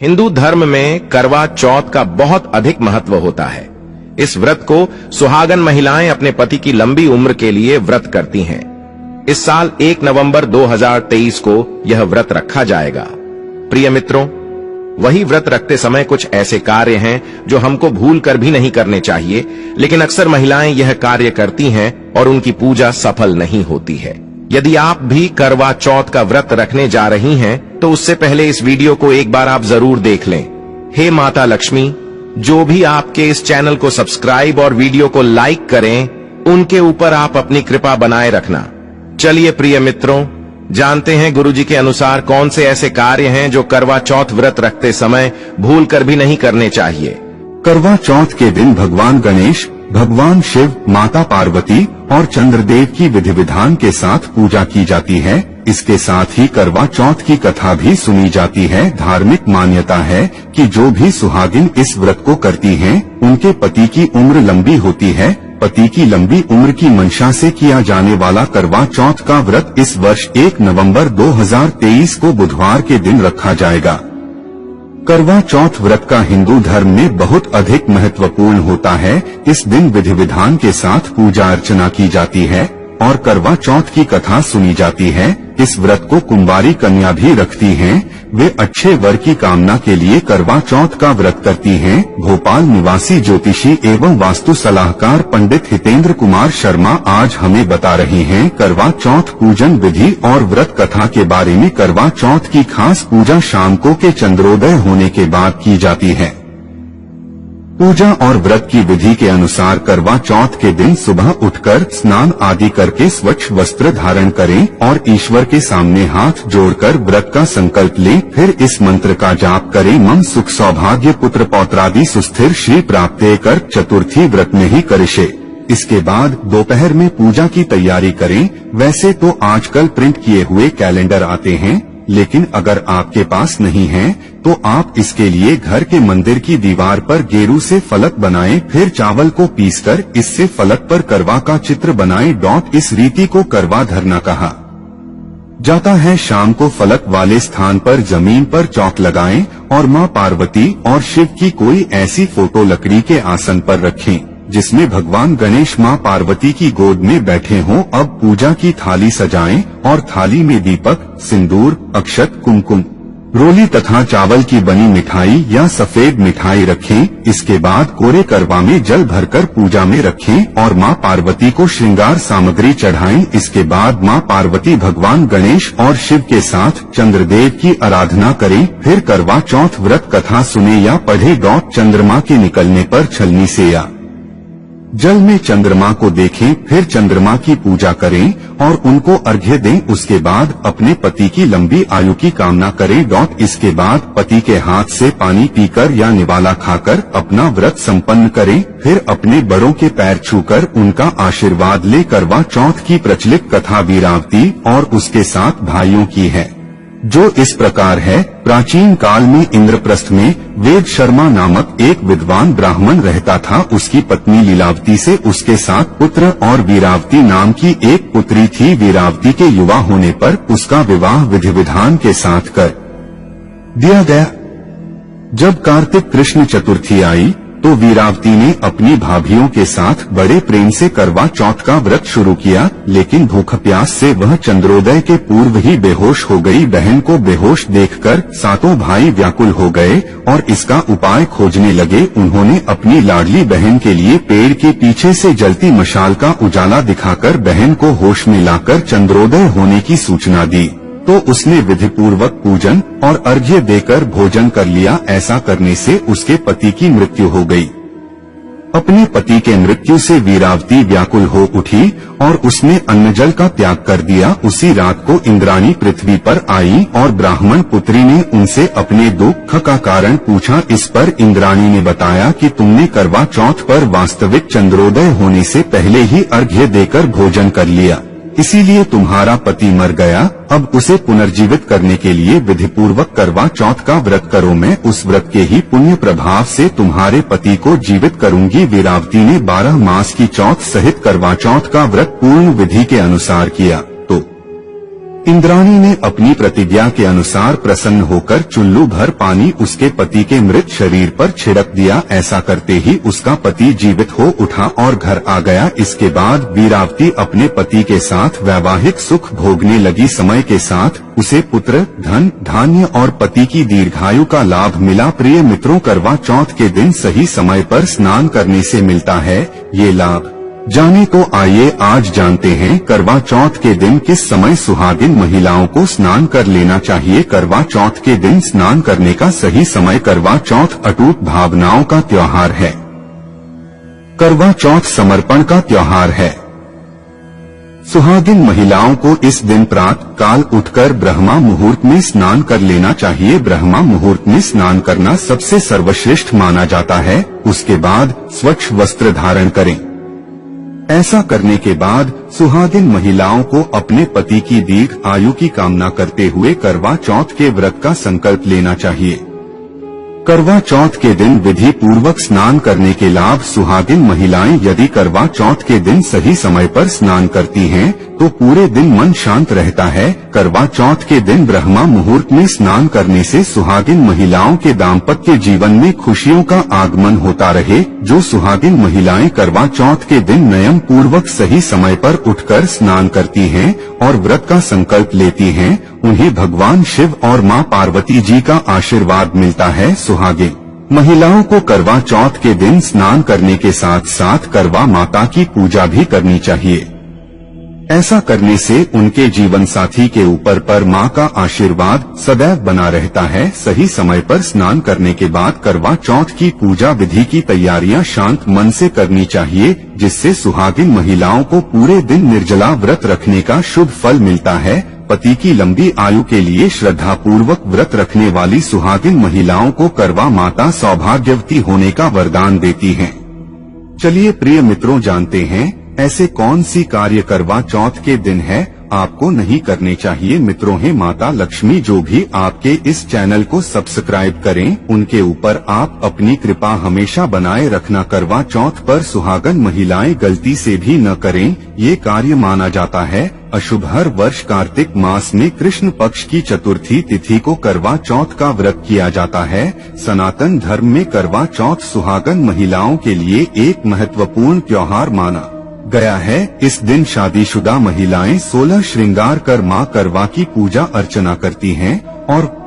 हिंदू धर्म में करवा चौथ का बहुत अधिक महत्व होता है। इस व्रत को सुहागन महिलाएं अपने पति की लंबी उम्र के लिए व्रत करती हैं। इस साल 1 नवंबर 2023 को यह व्रत रखा जाएगा। प्रिय मित्रों, वही व्रत रखते समय कुछ ऐसे कार्य हैं जो हमको भूल कर भी नहीं करने चाहिए, लेकिन अक्सर महिलाएं यह कार्य करती हैं और उनकी पूजा सफल नहीं होती है। यदि आप भी करवा चौथ का व्रत रखने जा रही हैं, तो उससे पहले इस वीडियो को एक बार आप जरूर देख लें। हे माता लक्ष्मी, जो भी आपके इस चैनल को सब्सक्राइब और वीडियो को लाइक करें, उनके ऊपर आप अपनी कृपा बनाए रखना। चलिए प्रिय मित्रों, जानते हैं गुरुजी के अनुसार कौन से ऐसे कार्य हैं जो करवा चौथ व्रत रखते समय भूल कर भी नहीं करने चाहिए। करवा चौथ के दिन भगवान गणेश, भगवान शिव, माता पार्वती और चंद्रदेव की विधि विधान के साथ पूजा की जाती है। इसके साथ ही करवा चौथ की कथा भी सुनी जाती है। धार्मिक मान्यता है कि जो भी सुहागिन इस व्रत को करती हैं, उनके पति की उम्र लंबी होती है। पति की लंबी उम्र की मंशा से किया जाने वाला करवा चौथ का व्रत इस वर्ष 1 नवंबर 2023 को बुधवार के दिन रखा जाएगा। करवा चौथ व्रत का हिंदू धर्म में बहुत अधिक महत्वपूर्ण होता है। इस दिन विधि विधान के साथ पूजा अर्चना की जाती है और करवा चौथ की कथा सुनी जाती है। इस व्रत को कुंवारी कन्या भी रखती हैं। वे अच्छे वर की कामना के लिए करवा चौथ का व्रत करती हैं। भोपाल निवासी ज्योतिषी एवं वास्तु सलाहकार पंडित हितेंद्र कुमार शर्मा आज हमें बता रहे हैं करवा चौथ पूजन विधि और व्रत कथा के बारे में। करवा चौथ की खास पूजा शाम को के चंद्रोदय होने के बाद की जाती है। पूजा और व्रत की विधि के अनुसार करवा चौथ के दिन सुबह उठकर स्नान आदि करके स्वच्छ वस्त्र धारण करें और ईश्वर के सामने हाथ जोड़कर व्रत का संकल्प लें। फिर इस मंत्र का जाप करें। मम सुख सौभाग्य पुत्र पौत्रादि सुस्थिर श्री प्राप्ते कर चतुर्थी व्रत में ही करिष्ये। इसके बाद दोपहर में पूजा की तैयारी करें। वैसे तो आजकल प्रिंट किए हुए कैलेंडर आते हैं, लेकिन अगर आपके पास नहीं है तो आप इसके लिए घर के मंदिर की दीवार पर गेरू से फलक बनाएं। फिर चावल को पीसकर इससे फलक पर करवा का चित्र बनाएं। इस रीति को करवा धरना कहा जाता है। शाम को फलक वाले स्थान पर जमीन पर चौक लगाएं और मां पार्वती और शिव की कोई ऐसी फोटो लकड़ी के आसन पर रखें जिसमें भगवान गणेश मां पार्वती की गोद में बैठे हों। अब पूजा की थाली सजाएं और थाली में दीपक, सिंदूर, अक्षत, कुमकुम, रोली तथा चावल की बनी मिठाई या सफेद मिठाई रखें। इसके बाद कोरे करवा में जल भरकर पूजा में रखें और मां पार्वती को श्रृंगार सामग्री चढ़ाएं। इसके बाद मां पार्वती, भगवान गणेश और शिव के साथ चंद्रदेव की आराधना करें। फिर करवा चौथ व्रत कथा सुने या पढ़े। चंद्रमा के निकलने पर छलनी से या जल में चंद्रमा को देखें। फिर चंद्रमा की पूजा करें और उनको अर्घ्य दें। उसके बाद अपने पति की लंबी आयु की कामना करें। इसके बाद पति के हाथ से पानी पीकर या निवाला खाकर अपना व्रत संपन्न करें। फिर अपने बड़ों के पैर छूकर उनका आशीर्वाद ले। करवा चौथ की प्रचलित कथा वीरावती और उसके 7 भाइयों की है, जो इस प्रकार है। प्राचीन काल में इंद्रप्रस्थ में वेद शर्मा नामक एक विद्वान ब्राह्मण रहता था। उसकी पत्नी लीलावती से उसके 7 पुत्र और वीरावती नाम की एक पुत्री थी। वीरावती के युवा होने पर उसका विवाह विधि विधान के साथ कर दिया गया। जब कार्तिक कृष्ण चतुर्थी आई तो वीरावती ने अपनी भाभियों के साथ बड़े प्रेम से करवा चौथ का व्रत शुरू किया, लेकिन भूख प्यास से वह चंद्रोदय के पूर्व ही बेहोश हो गई। बहन को बेहोश देखकर 7 भाई व्याकुल हो गए और इसका उपाय खोजने लगे। उन्होंने अपनी लाडली बहन के लिए पेड़ के पीछे से जलती मशाल का उजाला दिखाकर बहन को होश में लाकर चंद्रोदय होने की सूचना दी, तो उसने विधिपूर्वक पूजन और अर्घ्य देकर भोजन कर लिया। ऐसा करने से उसके पति की मृत्यु हो गई। अपने पति के मृत्यु से वीरावती व्याकुल हो उठी और उसने अन्न जल का त्याग कर दिया। उसी रात को इंद्राणी पृथ्वी पर आई और ब्राह्मण पुत्री ने उनसे अपने दुख का कारण पूछा। इस पर इंद्राणी ने बताया कि तुमने करवा चौथ पर वास्तविक चंद्रोदय होने से पहले ही अर्घ्य देकर भोजन कर लिया, इसीलिए तुम्हारा पति मर गया। अब उसे पुनर्जीवित करने के लिए विधिपूर्वक करवा चौथ का व्रत करो। मैं उस व्रत के ही पुण्य प्रभाव से तुम्हारे पति को जीवित करूंगी। वीरावती ने 12 मास की चौथ सहित करवा चौथ का व्रत पूर्ण विधि के अनुसार किया तो इंद्राणी ने अपनी प्रतिज्ञा के अनुसार प्रसन्न होकर चुल्लू भर पानी उसके पति के मृत शरीर पर छिड़क दिया। ऐसा करते ही उसका पति जीवित हो उठा और घर आ गया। इसके बाद वीरावती अपने पति के साथ वैवाहिक सुख भोगने लगी। समय के साथ उसे पुत्र, धन, धान्य और पति की दीर्घायु का लाभ मिला। प्रिय मित्रों, करवा चौथ के दिन सही समय पर स्नान करने से मिलता है ये लाभ। जाने तो आइए आज जानते हैं करवा चौथ के दिन किस समय सुहागिन महिलाओं को स्नान कर लेना चाहिए। करवा चौथ के दिन स्नान करने का सही समय। करवा चौथ अटूट भावनाओं का त्योहार है। करवा चौथ समर्पण का त्योहार है। सुहागिन महिलाओं को इस दिन प्रातः काल उठकर ब्रह्मा मुहूर्त में स्नान कर लेना चाहिए। ब्रह्मा मुहूर्त में स्नान करना सबसे सर्वश्रेष्ठ माना जाता है। उसके बाद स्वच्छ वस्त्र धारण करें। ऐसा करने के बाद सुहागिन महिलाओं को अपने पति की दीर्घ आयु की कामना करते हुए करवा चौथ के व्रत का संकल्प लेना चाहिए। करवा चौथ के दिन विधि पूर्वक स्नान करने के लाभ। सुहागिन महिलाएं यदि करवा चौथ के दिन सही समय पर स्नान करती हैं, तो पूरे दिन मन शांत रहता है। करवा चौथ के दिन ब्रह्मा मुहूर्त में स्नान करने से सुहागिन महिलाओं के दाम्पत्य जीवन में खुशियों का आगमन होता रहे। जो सुहागिन महिलाएं करवा चौथ के दिन नियम पूर्वक सही समय पर उठकर स्नान करती हैं और व्रत का संकल्प लेती हैं, उन्हें भगवान शिव और मां पार्वती जी का आशीर्वाद मिलता है। सुहागिन महिलाओं को करवा चौथ के दिन स्नान करने के साथ साथ करवा माता की पूजा भी करनी चाहिए। ऐसा करने से उनके जीवन साथी के ऊपर मां का आशीर्वाद सदैव बना रहता है। सही समय पर स्नान करने के बाद करवा चौथ की पूजा विधि की तैयारियां शांत मन से करनी चाहिए, जिससे सुहागिन महिलाओं को पूरे दिन निर्जला व्रत रखने का शुभ फल मिलता है। पति की लंबी आयु के लिए श्रद्धा पूर्वक व्रत रखने वाली सुहागिन महिलाओं को करवा माता सौभाग्यवती होने का वरदान देती हैं। चलिए प्रिय मित्रों, जानते हैं ऐसे कौन सी कार्य करवा चौथ के दिन है आपको नहीं करने चाहिए। मित्रों, है माता लक्ष्मी जो भी आपके इस चैनल को सब्सक्राइब करें, उनके ऊपर आप अपनी कृपा हमेशा बनाए रखना। करवा चौथ पर सुहागन महिलाएं गलती से भी न करें, ये कार्य माना जाता है अशुभ। हर वर्ष कार्तिक मास में कृष्ण पक्ष की चतुर्थी तिथि को करवा चौथ का व्रत किया जाता है। सनातन धर्म में करवा चौथ सुहागन महिलाओं के लिए एक महत्वपूर्ण त्योहार माना गया है। इस दिन शादीशुदा महिलाएं 16 श्रृंगार कर मां करवा की पूजा अर्चना करती हैं और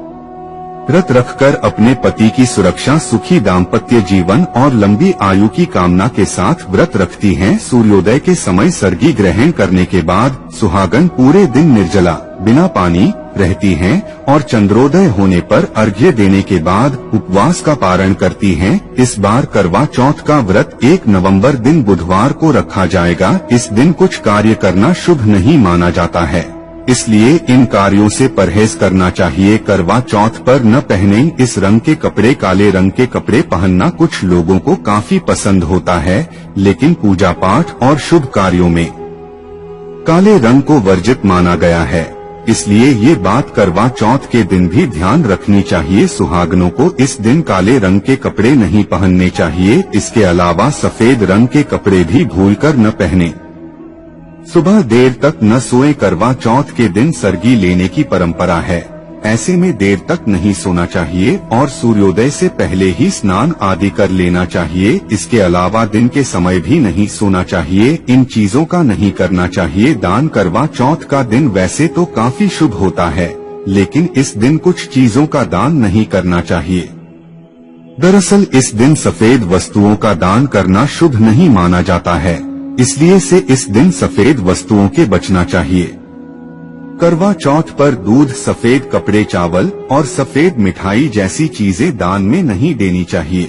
व्रत रखकर अपने पति की सुरक्षा, सुखी दाम्पत्य जीवन और लंबी आयु की कामना के साथ व्रत रखती हैं। सूर्योदय के समय सर्गी ग्रहण करने के बाद सुहागन पूरे दिन निर्जला बिना पानी रहती हैं और चंद्रोदय होने पर अर्घ्य देने के बाद उपवास का पारण करती हैं। इस बार करवा चौथ का व्रत 1 नवंबर दिन बुधवार को रखा जाएगा। इस दिन कुछ कार्य करना शुभ नहीं माना जाता है, इसलिए इन कार्यों से परहेज करना चाहिए। करवा चौथ पर न पहने इस रंग के कपड़े। काले रंग के कपड़े पहनना कुछ लोगों को काफी पसंद होता है, लेकिन पूजा पाठ और शुभ कार्यों में काले रंग को वर्जित माना गया है, इसलिए ये बात करवा चौथ के दिन भी ध्यान रखनी चाहिए। सुहागनों को इस दिन काले रंग के कपड़े नहीं पहनने चाहिए। इसके अलावा सफेद रंग के कपड़े भी भूलकर न पहने। सुबह देर तक न सोए। करवा चौथ के दिन सर्गी लेने की परंपरा है, ऐसे में देर तक नहीं सोना चाहिए और सूर्योदय से पहले ही स्नान आदि कर लेना चाहिए। इसके अलावा दिन के समय भी नहीं सोना चाहिए। इन चीजों का नहीं करना चाहिए दान। करवा चौथ का दिन वैसे तो काफी शुभ होता है, लेकिन इस दिन कुछ चीजों का दान नहीं करना चाहिए। दरअसल इस दिन सफेद वस्तुओं का दान करना शुभ नहीं माना जाता है, इसलिए से इस दिन सफेद वस्तुओं के बचना चाहिए। करवा चौथ पर दूध, सफेद कपड़े, चावल और सफेद मिठाई जैसी चीजें दान में नहीं देनी चाहिए।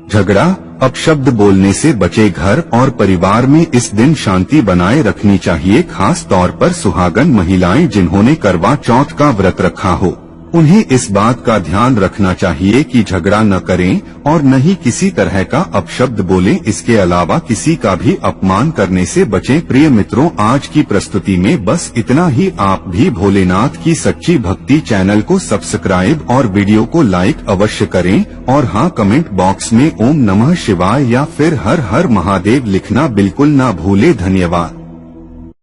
झगड़ा, अपशब्द बोलने से बचे। घर और परिवार में इस दिन शांति बनाए रखनी चाहिए। खास तौर पर सुहागन महिलाएं जिन्होंने करवा चौथ का व्रत रखा हो, उन्हें इस बात का ध्यान रखना चाहिए कि झगड़ा न करें और न ही किसी तरह का अपशब्द बोलें। इसके अलावा किसी का भी अपमान करने से बचें। प्रिय मित्रों, आज की प्रस्तुति में बस इतना ही। आप भी भोलेनाथ की सच्ची भक्ति चैनल को सब्सक्राइब और वीडियो को लाइक अवश्य करें और हाँ, कमेंट बॉक्स में ओम नमः शिवाय या फिर हर हर महादेव लिखना बिल्कुल ना भूले। धन्यवाद।